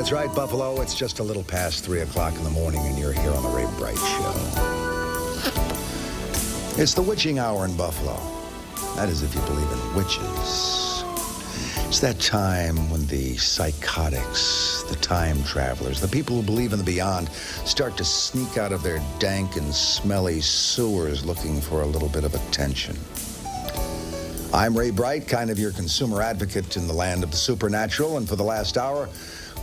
That's right, Buffalo. It's just a little past 3 o'clock in the morning, and you're here on the Ray Bright Show. It's the witching hour in Buffalo. That is if you believe in witches. It's that time when the psychotics, the time travelers, the people who believe in the beyond start to sneak out of their dank and smelly sewers looking for a little bit of attention. I'm Ray Bright, kind of your consumer advocate in the land of the supernatural, and for the last hour,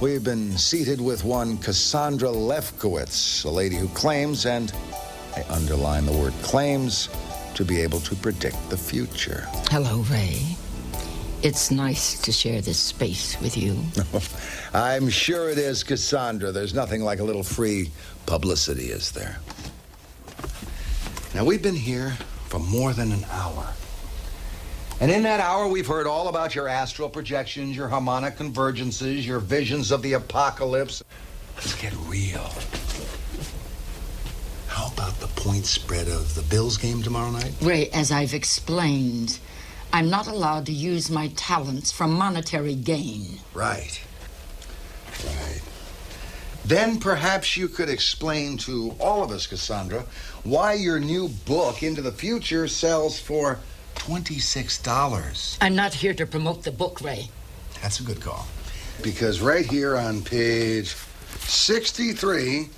we've been seated with one Cassandra Lefkowitz, a lady who claims, and I underline the word claims, to be able to predict the future. Hello, Ray. It's nice to share this space with you. I'm sure it is, Cassandra. There's nothing like a little free publicity, is there? Now, we've been here for more than an hour. And in that hour, we've heard all about your astral projections, your harmonic convergences, your visions of the apocalypse. Let's get real. How about the point spread of the Bills game tomorrow night? Ray, as I've explained, I'm not allowed to use my talents for monetary gain. Right. Then perhaps you could explain to all of us, Cassandra, why your new book, Into the Future, sells for $26. I'm not here to promote the book, Ray. That's a good call. Because right here on page 63,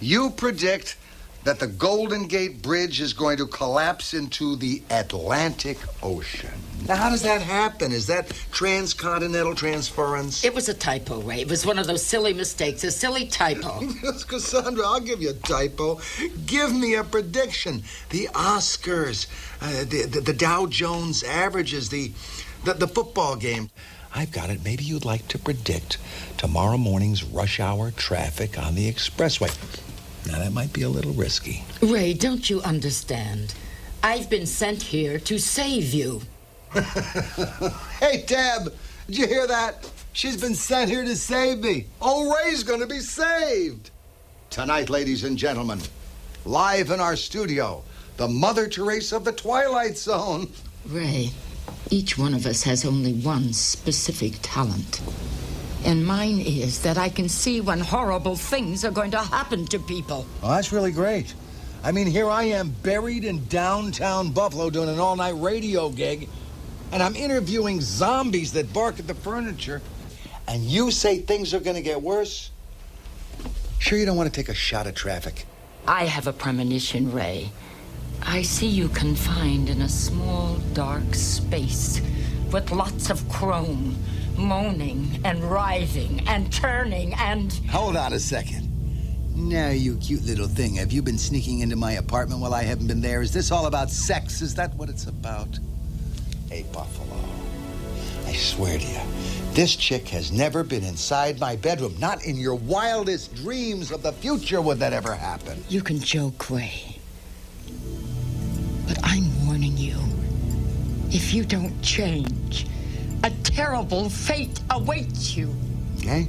you predict that the Golden Gate Bridge is going to collapse into the Atlantic Ocean. Now, how does that happen? Is that transcontinental transference? It was a typo, Ray. It was one of those silly mistakes, a silly typo. Yes, Cassandra, I'll give you a typo. Give me a prediction. The Oscars, the Dow Jones averages, the football game. I've got it. Maybe you'd like to predict tomorrow morning's rush hour traffic on the expressway. Now, that might be a little risky. Ray, don't you understand? I've been sent here to save you. Hey, Deb, did you hear that? She's been sent here to save me. Oh, Ray's going to be saved. Tonight, ladies and gentlemen, live in our studio, the Mother Teresa of the Twilight Zone. Ray, each one of us has only one specific talent. And mine is that I can see when horrible things are going to happen to people. Well, that's really great. I mean, here I am buried in downtown Buffalo doing an all-night radio gig, and I'm interviewing zombies that bark at the furniture, and you say things are going to get worse? Sure you don't want to take a shot at traffic? I have a premonition, Ray. I see you confined in a small, dark space with lots of chrome, moaning and writhing and turning and... Hold on a second. Now, you cute little thing, have you been sneaking into my apartment while I haven't been there? Is this all about sex? Is that what it's about? Hey, Buffalo, I swear to you, this chick has never been inside my bedroom. Not in your wildest dreams of the future would that ever happen. You can joke, Ray. But I'm warning you. If you don't change, a terrible fate awaits you. Okay?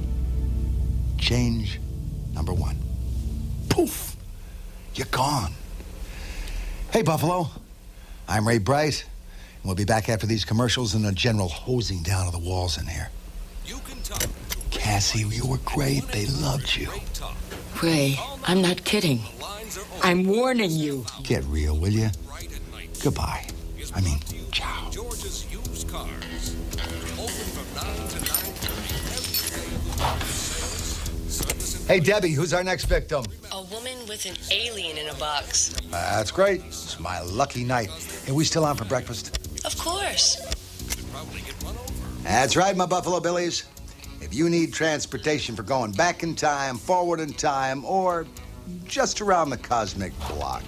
Change number one. Poof! You're gone. Hey, Buffalo. I'm Ray Bright, and we'll be back after these commercials and a general hosing down of the walls in here. Cassie, you were great. They loved you. Ray, I'm not kidding. I'm warning you. Get real, will you? Goodbye. I mean, ciao. George's Used Cars. Open from 9 to 9:30 Hey, Debbie, who's our next victim? A woman with an alien in a box. That's great. It's my lucky night. Are we still on for breakfast? Of course. That's right, my Buffalo Billies. If you need transportation for going back in time, forward in time, or just around the cosmic block,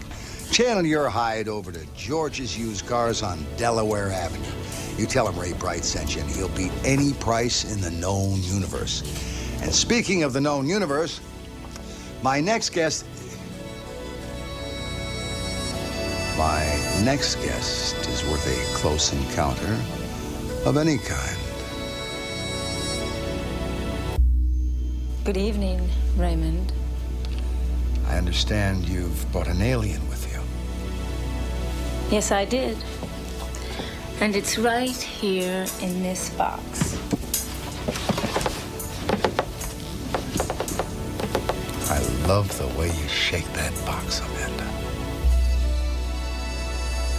channel your hide over to George's Used Cars on Delaware Avenue. You tell him Ray Bright sent you, and he'll beat any price in the known universe. And speaking of the known universe, my next guest is worth a close encounter of any kind. Good evening, Raymond. I understand you've brought an alien with you. Yes, I did. And it's right here in this box. love the way you shake that box, Amanda.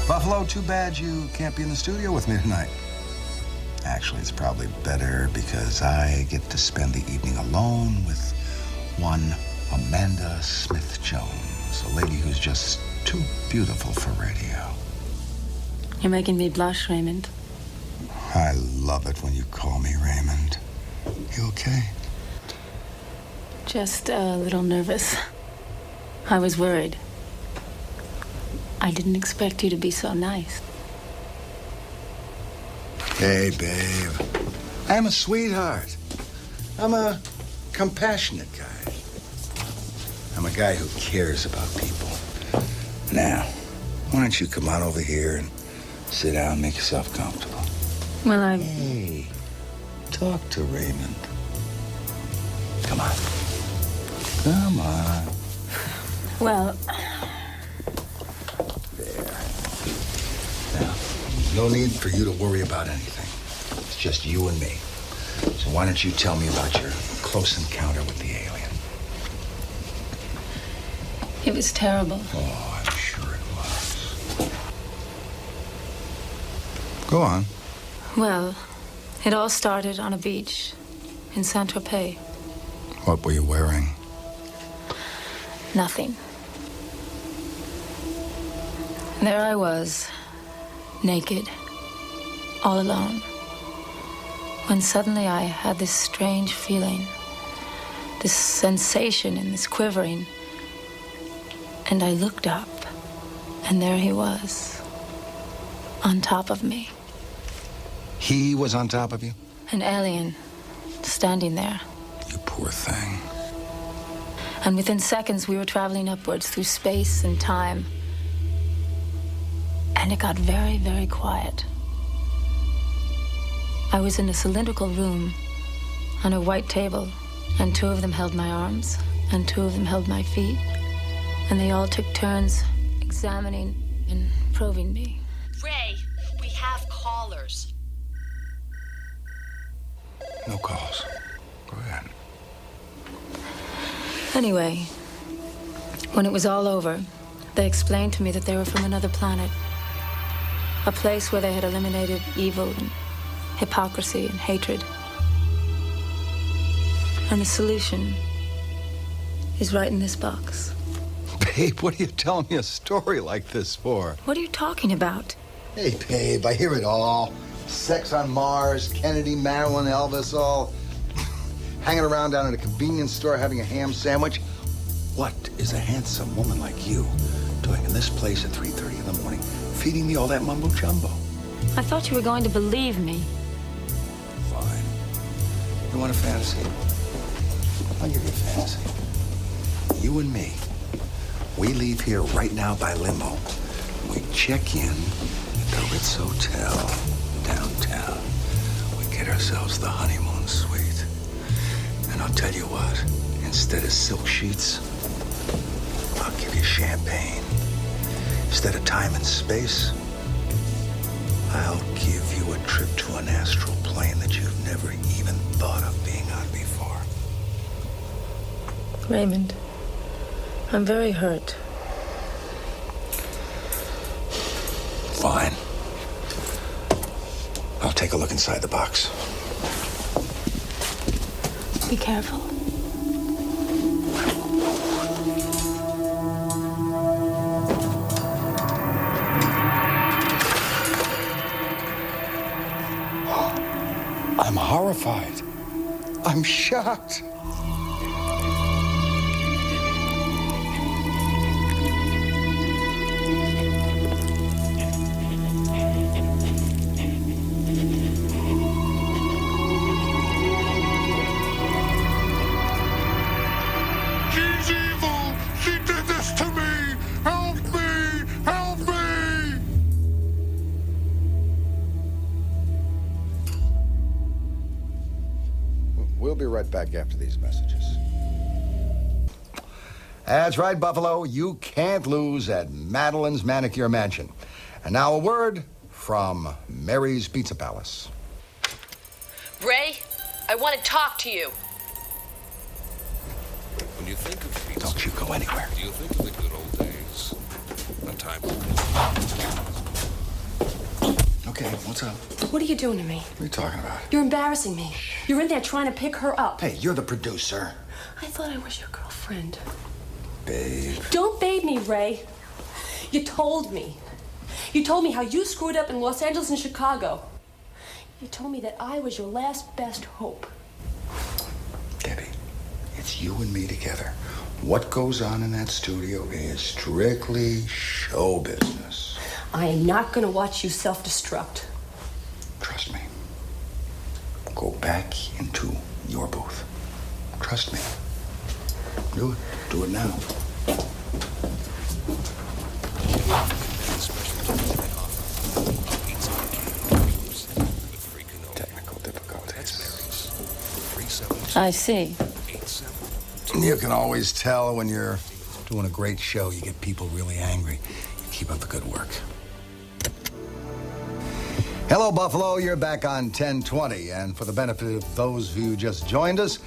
Buffalo, too bad you can't be in the studio with me tonight. Actually, it's probably better because I get to spend the evening alone with one Amanda Smith-Jones, a lady who's just too beautiful for radio. You're making me blush, Raymond. I love it when you call me Raymond. You okay? Just a little nervous. I was worried. I didn't expect you to be so nice. Hey, babe. I am a sweetheart. I'm a compassionate guy. I'm a guy who cares about people. Now, why don't you come on over here and sit down and make yourself comfortable? Well, Hey, talk to Raymond. Come on. Come on. Well, There. Now, no need for you to worry about anything. It's just you and me. So why don't you tell me about your close encounter with the alien? it was terrible. Oh, I'm sure it was. Go on. Well, it all started on a beach in Saint-Tropez. What were you wearing? Nothing. There I was, naked, all alone, when suddenly I had this strange feeling, this sensation and this quivering, and I looked up, and there he was, on top of me, He was on top of you? an alien, standing there. You poor thing. And within seconds, we were traveling upwards through space and time. And it got very, very quiet. I was in a cylindrical room on a white table, and two of them held my arms, and two of them held my feet. And they all took turns examining and probing me. Ray, we have callers. No calls. Go ahead. Anyway, when it was all over, they explained to me that they were from another planet. A place where they had eliminated evil and hypocrisy and hatred. And the solution is right in this box. Babe, what are you telling me a story like this for? What are you talking about? Hey, babe, I hear it all. Sex on Mars, Kennedy, Marilyn, Elvis, all hanging around down at a convenience store having a ham sandwich. What is a handsome woman like you doing in this place at 3:30 in the morning, feeding me all that mumbo jumbo? I thought you were going to believe me. Fine. You want a fantasy? I'll give you a fantasy. You and me, we leave here right now by limo. We check in at the Ritz Hotel downtown. We get ourselves the honeymoon suite. And I'll tell you what, instead of silk sheets, I'll give you champagne. Instead of time and space, I'll give you a trip to an astral plane that you've never even thought of being on before. Raymond, I'm very hurt. Fine. I'll take a look inside the box. Be careful. I'm horrified. I'm shocked. She's evil! She did this to me! Help me! Help me! We'll be right back after these messages. That's right, Buffalo. You can't lose at Madeline's Manicure Mansion. And now a word from Mary's Pizza Palace. Ray, I want to talk to you. you think of pizza, Don't you go anywhere. do you think of the good old days? A time. Okay, what's up? What are you doing to me? What are you talking about? You're embarrassing me. You're in there trying to pick her up. Hey, you're the producer. I thought I was your girlfriend. Babe. Don't babe me, Ray. You told me. You told me how you screwed up in Los Angeles and Chicago. You told me that I was your last best hope. Debbie, it's you and me together. What goes on in that studio is strictly show business. I am not going to watch you self-destruct. Trust me. Go back into your booth. Trust me. Do it. Do it now. Technical difficulties. I see. You can always tell when you're doing a great show, you get people really angry. You keep up the good work. Hello, Buffalo. You're back on 1020. And for the benefit of those of you who just joined us,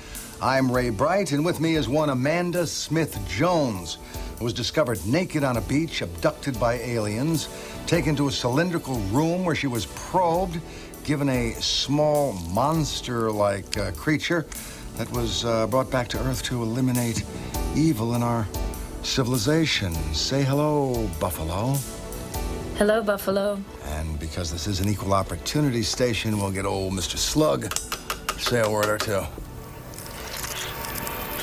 I'm Ray Bright, and with me is one Amanda Smith Jones, who was discovered naked on a beach, abducted by aliens, taken to a cylindrical room where she was probed, given a small monster-like creature that was brought back to Earth to eliminate evil in our civilization. Say hello, Buffalo. Hello, Buffalo. And because this is an equal opportunity station, we'll get old Mr. Slug to say a word or two.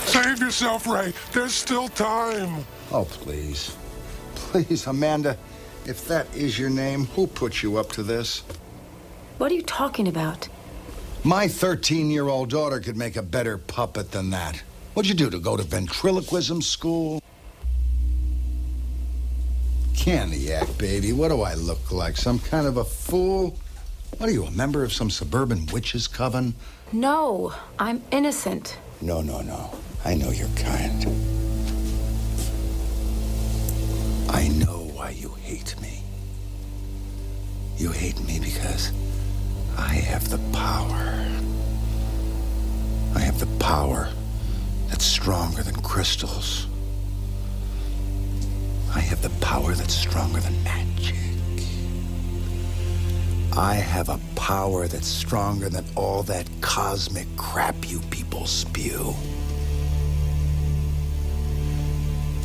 Save yourself, Ray. There's still time. Oh, please. Please, Amanda, if that is your name, who put you up to this? What are you talking about? My 13-year-old daughter could make a better puppet than that. What'd you do, to go to ventriloquism school? Candiac, baby, what do I look like? Some kind of a fool? What are you, a member of some suburban witches' coven? No, I'm innocent. No. I know your kind. I know why you hate me. You hate me because I have the power. I have the power that's stronger than crystals. I have the power that's stronger than magic. I have a power that's stronger than all that cosmic crap you people spew.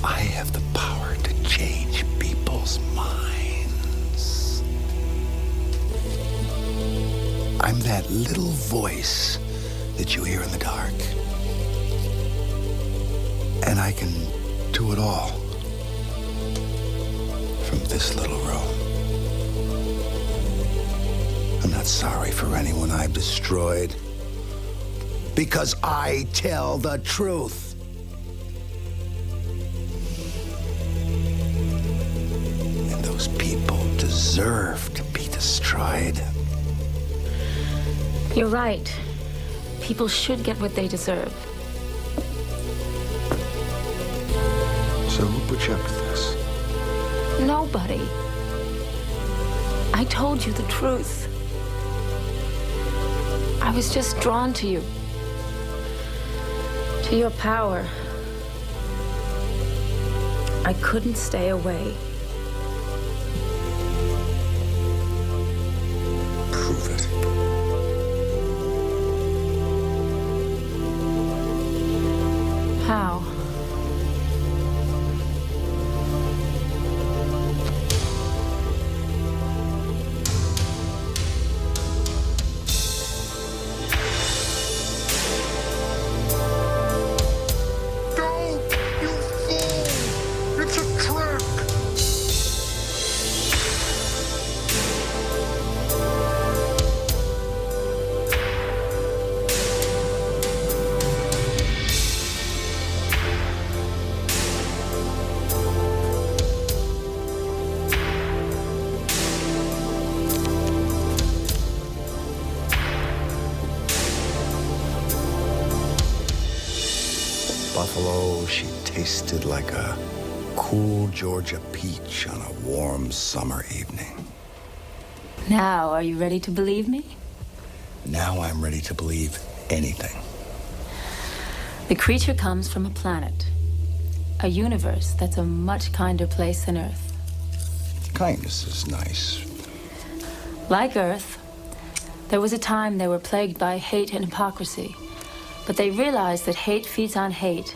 I have the power to change people's minds. I'm that little voice that you hear in the dark. And I can do it all from this little room. I'm not sorry for anyone I've destroyed, because I tell the truth. And those people deserve to be destroyed. You're right. People should get what they deserve. So who put you up to this? Nobody. I told you the truth. I was just drawn to you. To your power. I couldn't stay away. Prove it. How? Don't, you fool! It's a trick! Buffalo, she tasted like a cool Georgia peach on a warm summer evening. Now, are you ready to believe me? Now I'm ready to believe anything. The creature comes from a planet, a universe that's a much kinder place than Earth. Kindness is nice. Like Earth, there was a time they were plagued by hate and hypocrisy, but they realized that hate feeds on hate,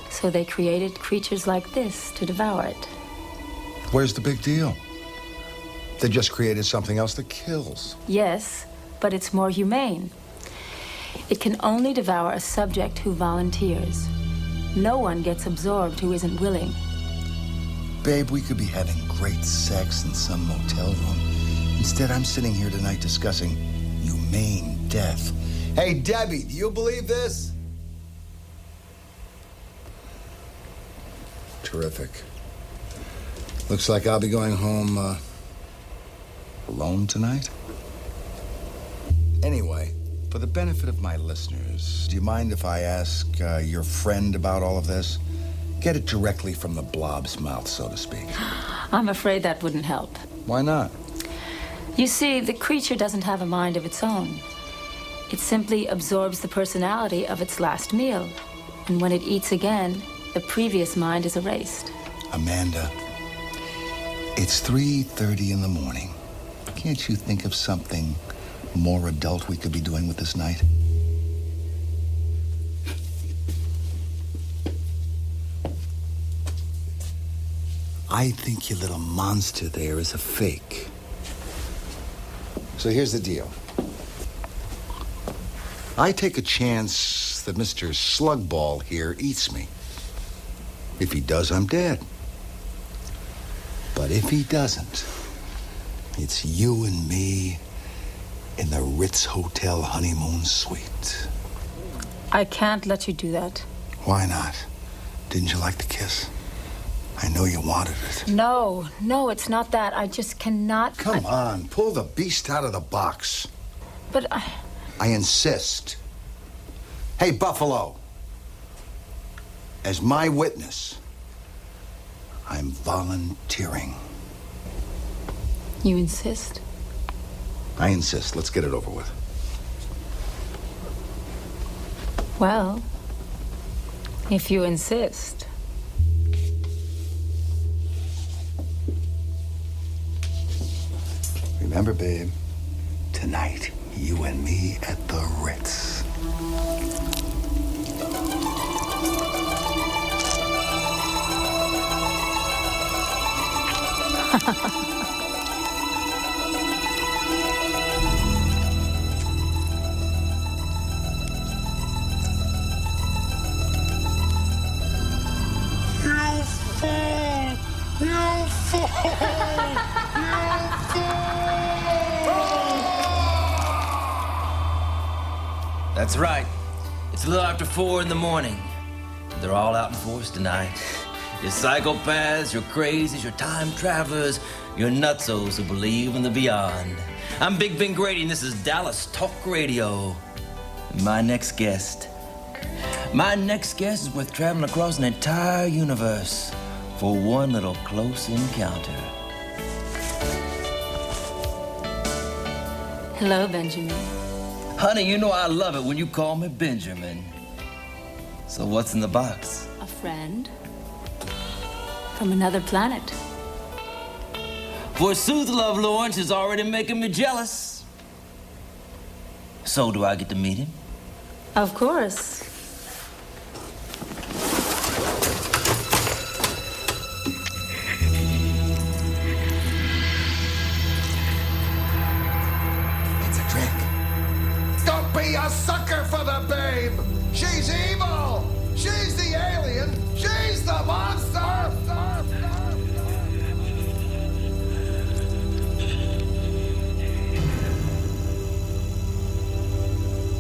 so they created creatures like this to devour it. Where's the big deal? They just created something else that kills. Yes, but it's more humane. It can only devour a subject who volunteers. No one gets absorbed who isn't willing. Babe, we could be having great sex in some motel room. Instead, I'm sitting here tonight discussing humane death. Hey, Debbie, do you believe this? Terrific. Looks like I'll be going home, alone tonight? Anyway, for the benefit of my listeners, do you mind if I ask your friend about all of this? Get it directly from the blob's mouth, so to speak. I'm afraid that wouldn't help. Why not? You see, the creature doesn't have a mind of its own. It simply absorbs the personality of its last meal. And when it eats again, the previous mind is erased. Amanda, it's 3:30 in the morning. Can't you think of something more adult we could be doing with this night? I think your little monster there is a fake. So here's the deal. I take a chance that Mr. Slugball here eats me. If he does, I'm dead. But if he doesn't, it's you and me in the Ritz Hotel honeymoon suite. I can't let you do that. Why not? Didn't you like the kiss? I know you wanted it. No, it's not that. I just cannot. Come on, pull the beast out of the box. But I insist. Hey, Buffalo. As my witness, I'm volunteering. You insist? I insist. Let's get it over with. Well, if you insist. Remember, babe, tonight, you and me at the Ritz. You fool! You fool! That's right. It's a little after 4 in the morning. They're all out in force tonight. Your psychopaths, your crazies, your time travelers, your nutsos who believe in the beyond. I'm Big Ben Grady, and this is Dallas Talk Radio. My next guest is worth traveling across an entire universe for one little close encounter. Hello, Benjamin. Honey, you know I love it when you call me Benjamin. So what's in the box? A friend from another planet. Forsooth, Love Lawrence is already making me jealous. So do I get to meet him? Of course.